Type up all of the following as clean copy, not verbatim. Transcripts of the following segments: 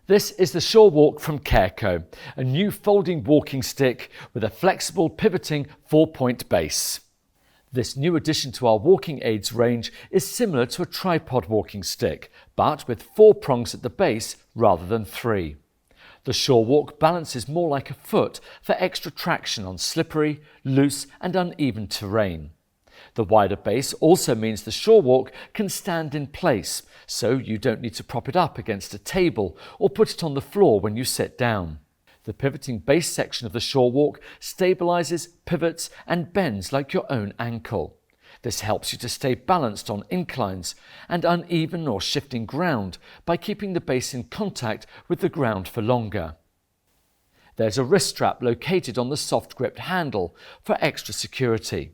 This is the SureWalk from CareCo, a new folding walking stick with a flexible pivoting 4-point base. This new addition to our walking aids range is similar to a tripod walking stick, but with 4 prongs at the base rather than 3. The SureWalk balances more like a foot for extra traction on slippery, loose and uneven terrain. The wider base also means the SureWalk can stand in place, so you don't need to prop it up against a table or put it on the floor when you sit down. The pivoting base section of the SureWalk stabilizes, pivots and bends like your own ankle. This helps you to stay balanced on inclines and uneven or shifting ground by keeping the base in contact with the ground for longer. There's a wrist strap located on the soft gripped handle for extra security.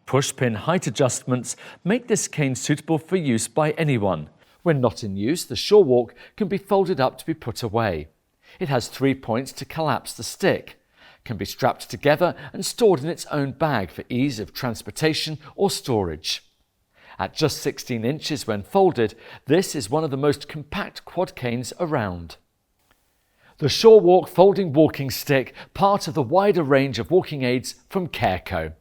Push-pin height adjustments make this cane suitable for use by anyone. When not in use, the SureWalk can be folded up to be put away. It has 3 points to collapse the stick, can be strapped together and stored in its own bag for ease of transportation or storage. At just 16 inches when folded, this is one of the most compact quad canes around. The SureWalk folding walking stick, part of the wider range of walking aids from CareCo.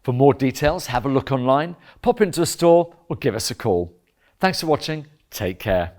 For more details, have a look online, pop into a store or give us a call. Thanks for watching. Take care.